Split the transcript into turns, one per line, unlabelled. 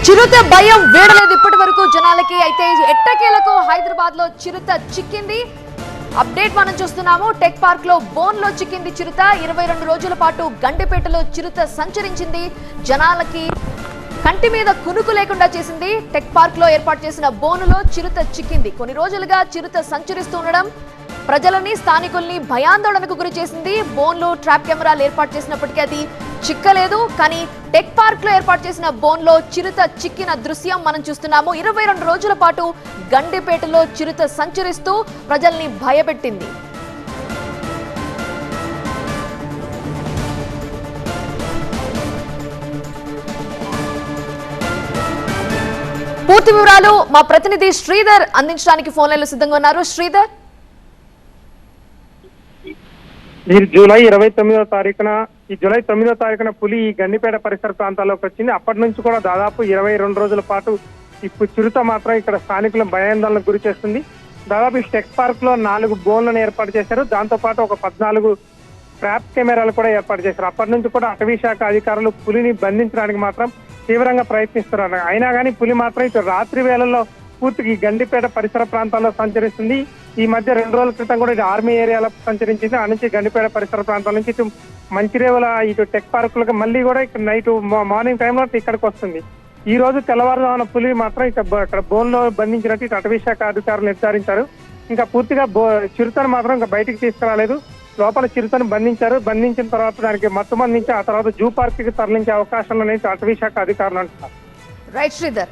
చిరుత భయం వీడలేదు ఇప్పటి వరకు జనాలకి. అయితే ఎట్టకేలకు హైదరాబాద్ లో చిరుత చిక్కింది. అప్డేట్ మనం చూస్తున్నాము. టెక్ పార్క్ లో బోన్ లో చిక్కింది చిరుత. 22 రోజుల పాటు గండిపేటలో చిరుత సంచరించింది. జనాలకి కంటి మీద కునుకు లేకుండా చేసింది. టెక్ పార్క్ లో ఏర్పాటు చేసిన బోనులో చిరుత చిక్కింది. కొన్ని రోజులుగా చిరుత సంచరిస్తూ ఉండడం ప్రజలని స్థానికుల్ని భయాందోళనకు గురి చేసింది. బోన్లో ట్రాప్ కెమెరాలు ఏర్పాటు చేసినప్పటికీ అది చిక్కలేదు. కానీ టెక్ పార్క్ లో ఏర్పాటు చేసిన బోన్ లో చిరుత చిక్కిన దృశ్యం మనం చూస్తున్నాము. 22 రోజుల పాటు గండిపేటలో చిరుత సంచరిస్తూ ప్రజల్ని భయపెట్టింది. పూర్తి వివరాలు మా ప్రతినిధి శ్రీధర్ అందించడానికి ఫోన్ లైన్లో సిద్ధంగా ఉన్నారు. శ్రీధర్,
జూలై 9వ తారీఖున పులి ఈ గండిపేట పరిసర ప్రాంతాల్లోకి వచ్చింది. అప్పటి నుంచి కూడా దాదాపు 22 రోజుల పాటు ఇప్పుడు చిరుత మాత్రం ఇక్కడ స్థానికులను భయాందోళనకు గురి చేస్తుంది. దాదాపు ఈ టెక్ పార్క్ లో 4 బోన్లను ఏర్పాటు చేశారు. దాంతో పాటు ఒక 14 ట్రాప్ కెమెరాలు కూడా ఏర్పాటు చేశారు. అప్పటి నుంచి కూడా అటవీ శాఖ అధికారులు పులిని బంధించడానికి మాత్రం తీవ్రంగా ప్రయత్నిస్తున్నారు. అయినా కానీ పులి మాత్రం ఇటు రాత్రి వేళల్లో పూర్తిగా ఈ గండిపేట పరిసర ప్రాంతాల్లో సంచరిస్తుంది. ఈ మధ్య 2 రోజుల క్రితం కూడా ఇటు ఆర్మీ ఏరియాలో సంచరించింది. ఆ నుంచి గండిపేట పరిసర ప్రాంతాల నుంచి ఇటు మంచిరేవుల ఇటు టెక్ పార్కులకు మళ్ళీ కూడా ఇక్కడ నైట్ మార్నింగ్ టైంలో ఇక్కడికి వస్తుంది. ఈ రోజు తెల్లవారుజామున పులి మాత్రం ఇక్కడ బోన్లో బంధించినట్టు ఇటు అటవీ శాఖ అధికారులు నిర్ధారించారు. ఇంకా పూర్తిగా చిరుతను మాత్రం ఇంకా బయటికి తీసుకురాలేదు. లోపల చిరుతను బంధించారు. బంధించిన తర్వాత దానికి మత్తు మందించి ఆ తర్వాత జూ పార్క్ కి తరలించే అవకాశాలు అనేది అటవీ శాఖ అధికారులు అంటున్నారు.
రైట్ శ్రీధర్.